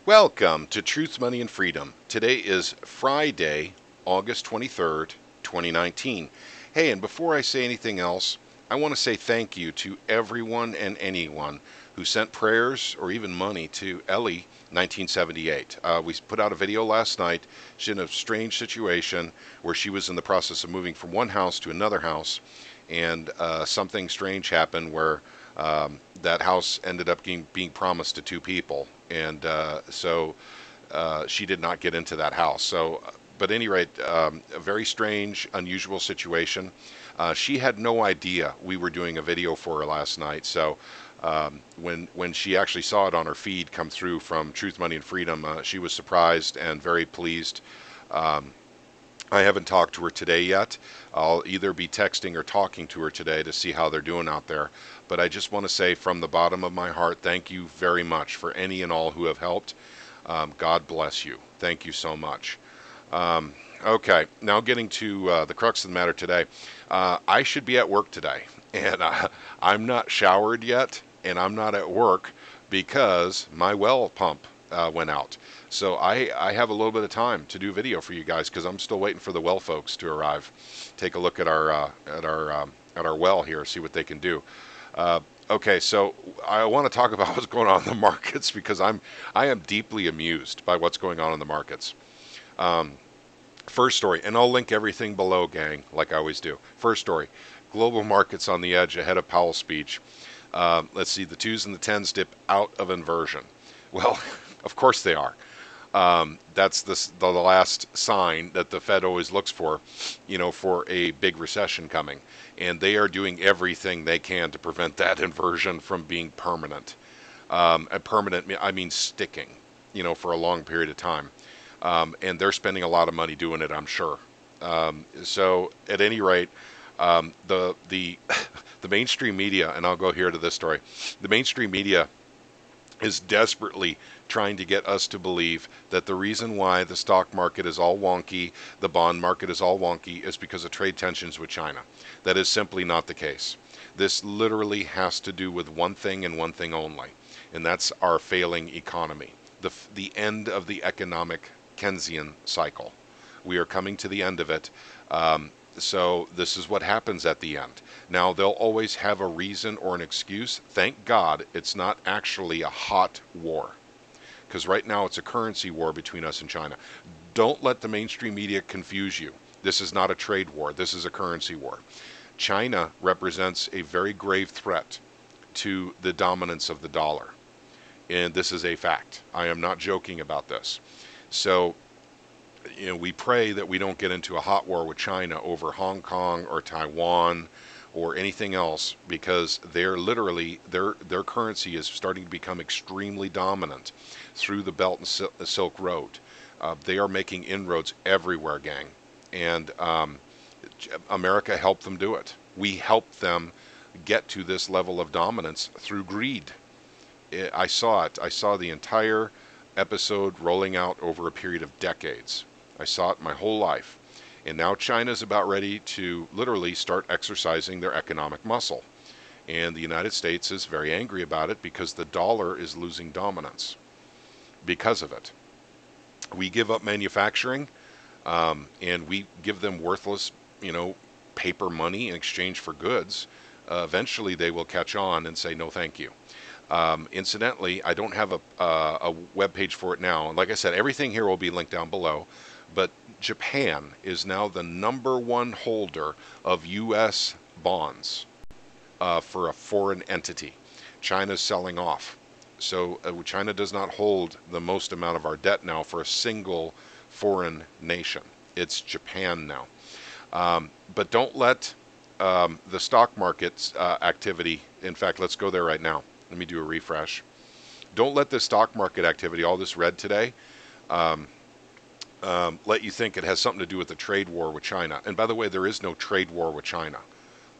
Welcome to Truth, Money, and Freedom. Today is Friday, August 23rd, 2019. Hey, and before I say anything else, I want to say thank you to everyone and anyone who sent prayers or even money to Ellie 1978. We put out a video last night. She's in a strange situation where she was in the process of moving from one house to another house, and something strange happened where that house ended up being promised to two people, and so she did not get into that house. So, but at any rate, a very strange, unusual situation. She had no idea we were doing a video for her last night. So when she actually saw it on her feed come through from Truth, Money, and Freedom, she was surprised and very pleased. I haven't talked to her today yet. I'll either be texting or talking to her today to see how they're doing out there. But I just want to say from the bottom of my heart, thank you very much for any and all who have helped. God bless you. Thank you so much. Okay, now getting to the crux of the matter today. I should be at work today, and I'm not showered yet, and I'm not at work because my well pump went out. So I have a little bit of time to do video for you guys because I'm still waiting for the well folks to arrive. Take a look at our well here, see what they can do. Okay, so I want to talk about what's going on in the markets because I am deeply amused by what's going on in the markets. First story, and I'll link everything below, gang, like I always do. First story, global markets on the edge ahead of Powell's speech. Let's see, the 2s and the 10s dip out of inversion. Well, of course they are. That's the last sign that the Fed always looks for, for a big recession coming. And they are doing everything they can to prevent that inversion from being permanent. And permanent, I mean sticking, for a long period of time. And they're spending a lot of money doing it, I'm sure. So at any rate, the mainstream media, and I'll go here to this story, the mainstream media is desperately trying to get us to believe that the reason why the stock market is all wonky, the bond market is all wonky, is because of trade tensions with China. That is simply not the case. This literally has to do with one thing and one thing only, and that's our failing economy, the end of the economic Keynesian cycle. We are coming to the end of it. So this is what happens at the end. Now, they'll always have a reason or an excuse. Thank God it's not actually a hot war, because right now it's a currency war between us and China. Don't let the mainstream media confuse you. This is not a trade war. This is a currency war. China represents a very grave threat to the dominance of the dollar. And this is a fact. I am not joking about this. So, we pray that we don't get into a hot war with China over Hong Kong or Taiwan or anything else, because they're literally, their currency is starting to become extremely dominant through the Belt and Silk Road. They are making inroads everywhere, gang. And America helped them do it. We helped them get to this level of dominance through greed. I saw it. I saw the entire episode rolling out over a period of decades. I saw it my whole life. And now China's about ready to literally start exercising their economic muscle. And the United States is very angry about it because the dollar is losing dominance because of it. We give up manufacturing, and we give them worthless, paper money in exchange for goods. Eventually they will catch on and say, no, thank you. Incidentally, I don't have a web page for it now. Like I said, everything here will be linked down below. But Japan is now the #1 holder of U.S. bonds for a foreign entity. China's selling off. So China does not hold the most amount of our debt now for a single foreign nation. It's Japan now. But don't let the stock market's activity, in fact, let's go there right now. Let me do a refresh. Don't let the stock market activity, all this red today, let you think it has something to do with the trade war with China. And by the way, there is no trade war with China.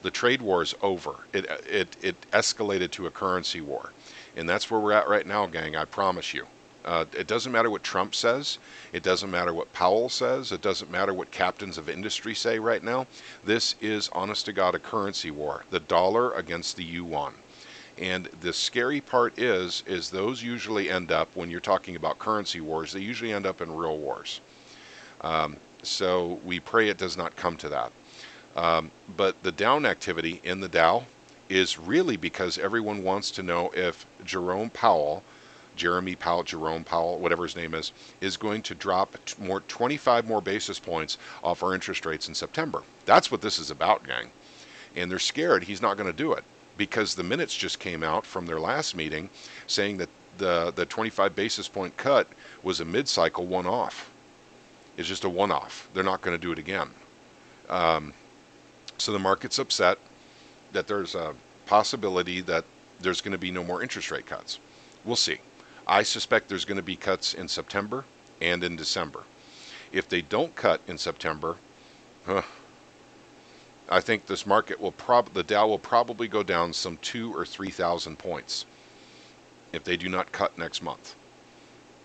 The trade war is over. It escalated to a currency war. And that's where we're at right now, gang, I promise you. It doesn't matter what Trump says. It doesn't matter what Powell says. It doesn't matter what captains of industry say right now. This is, honest to God, a currency war. The dollar against the yuan. And the scary part is those usually end up, when you're talking about currency wars, they usually end up in real wars. So we pray it does not come to that. But the down activity in the Dow is really because everyone wants to know if Jerome Powell, whatever his name is going to drop 25 more basis points off our interest rates in September. That's what this is about, gang. And they're scared he's not going to do it because the minutes just came out from their last meeting saying that the 25 basis point cut was a mid-cycle one-off. It's just a one-off. They're not going to do it again. So the market's upset that there's a possibility that there's going to be no more interest rate cuts. We'll see. I suspect there's going to be cuts in September and in December. If they don't cut in September, I think this market will the Dow will probably go down some 2,000 or 3,000 points if they do not cut next month.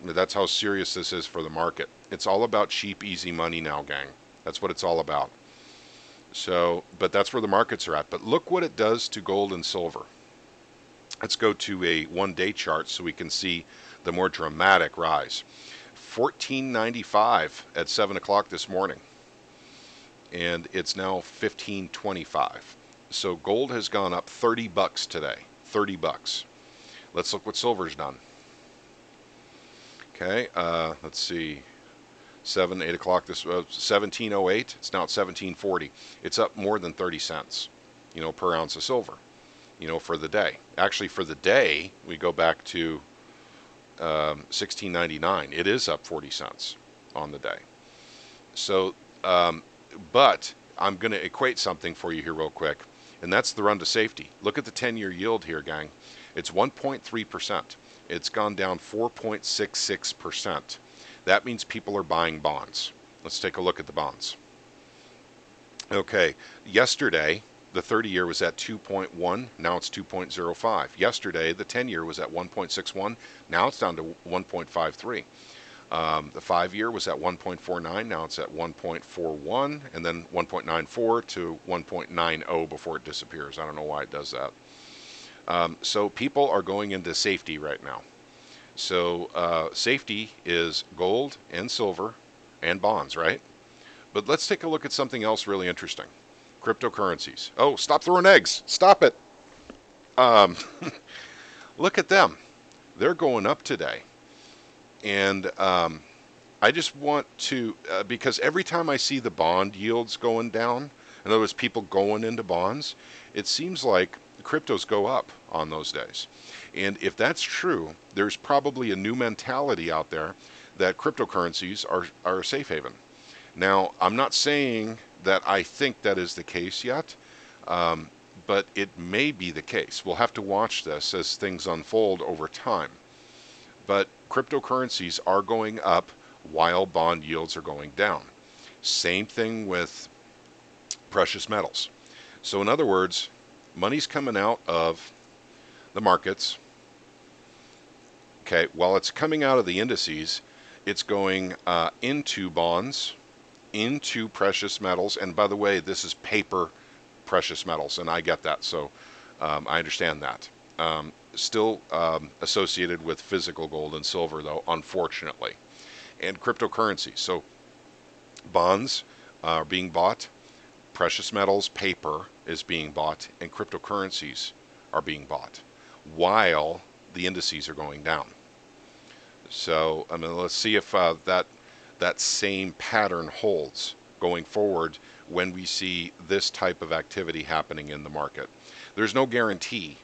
That's how serious this is for the market. It's all about cheap, easy money now, gang. That's what it's all about. So, but that's where the markets are at. But look what it does to gold and silver. Let's go to a one-day chart so we can see the more dramatic rise. 14.95 at 7 o'clock this morning. And it's now 15.25. So gold has gone up 30 bucks today. 30 bucks. Let's look what silver's done. Okay, let's see. 8 o'clock this 17.08. It's now at 17.40. It's up more than 30 cents, per ounce of silver, for the day. Actually, for the day, we go back to 16.99. It is up 40 cents on the day. So, but I'm going to equate something for you here real quick, and that's the run to safety. Look at the 10-year yield here, gang. It's 1.3%. It's gone down 4.66%. That means people are buying bonds. Let's take a look at the bonds. Okay, yesterday, the 30-year was at 2.1. Now it's 2.05. Yesterday, the 10-year was at 1.61. Now it's down to 1.53. The 5-year was at 1.49. Now it's at 1.41, and then 1.94 to 1.90 before it disappears. I don't know why it does that. So people are going into safety right now. So safety is gold and silver and bonds, right? But let's take a look at something else really interesting. Cryptocurrencies. Oh, stop throwing eggs. Stop it. Look at them. They're going up today. And I just want to, because every time I see the bond yields going down, in other words, people going into bonds, it seems like cryptos go up on those days. And if that's true, there's probably a new mentality out there that cryptocurrencies are a safe haven. Now, I'm not saying that I think that is the case yet, but it may be the case. We'll have to watch this as things unfold over time. But cryptocurrencies are going up while bond yields are going down. Same thing with precious metals. So in other words, money's coming out of the markets. Okay, while it's coming out of the indices, it's going into bonds, into precious metals. And by the way, this is paper precious metals, and I get that, so I understand that. Still associated with physical gold and silver, though, unfortunately. And cryptocurrencies. So bonds are being bought, precious metals, paper is being bought, and cryptocurrencies are being bought while the indices are going down. So, let's see if that same pattern holds going forward when we see this type of activity happening in the market. There's no guarantee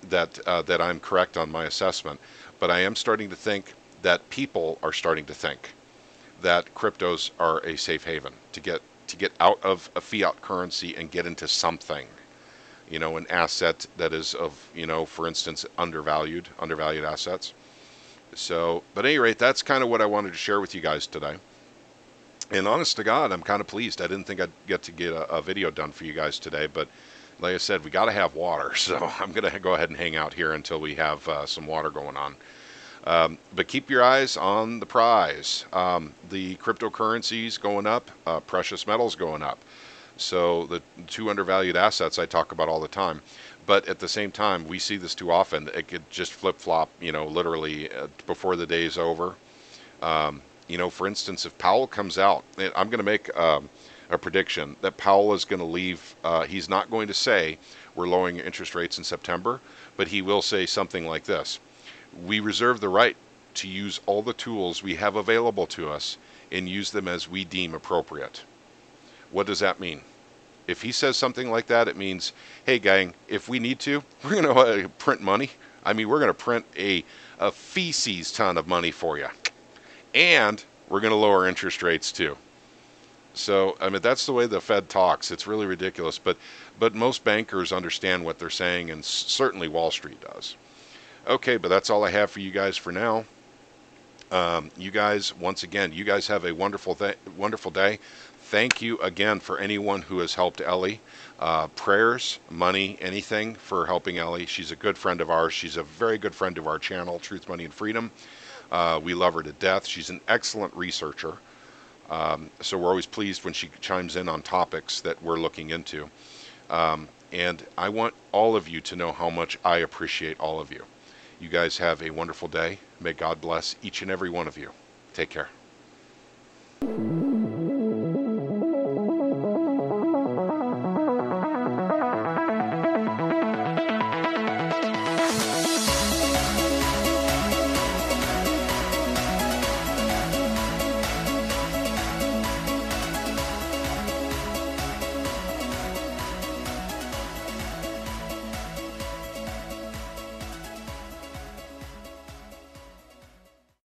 that I'm correct on my assessment, but I am starting to think that people are starting to think that cryptos are a safe haven to get out of a fiat currency and get into something, an asset that is of, for instance, undervalued assets. So, but at any rate, that's kind of what I wanted to share with you guys today. And honest to God, I'm kind of pleased. I didn't think I'd get a video done for you guys today, but like I said, we got to have water, so I'm going to go ahead and hang out here until we have some water going on. But keep your eyes on the prize. The cryptocurrencies going up, precious metals going up. So the two undervalued assets I talk about all the time. But at the same time, we see this too often. It could just flip flop, literally before the day's over. For instance, if Powell comes out, and I'm going to make a prediction that Powell is going to leave. He's not going to say we're lowering interest rates in September, but he will say something like this: we reserve the right to use all the tools we have available to us and use them as we deem appropriate. What does that mean? If he says something like that, it means, hey, gang, if we need to, we're going to print money. I mean, we're going to print a feces ton of money for you. And we're going to lower interest rates too. So, I mean, that's the way the Fed talks. It's really ridiculous. But most bankers understand what they're saying, and certainly Wall Street does. Okay, but that's all I have for you guys for now. You guys, once again, you guys have a wonderful day. Thank you again for anyone who has helped Ellie. Prayers, money, anything for helping Ellie. She's a good friend of ours. She's a very good friend of our channel, Truth, Money, and Freedom. We love her to death. She's an excellent researcher. So we're always pleased when she chimes in on topics that we're looking into. And I want all of you to know how much I appreciate all of you. You guys have a wonderful day. May God bless each and every one of you. Take care.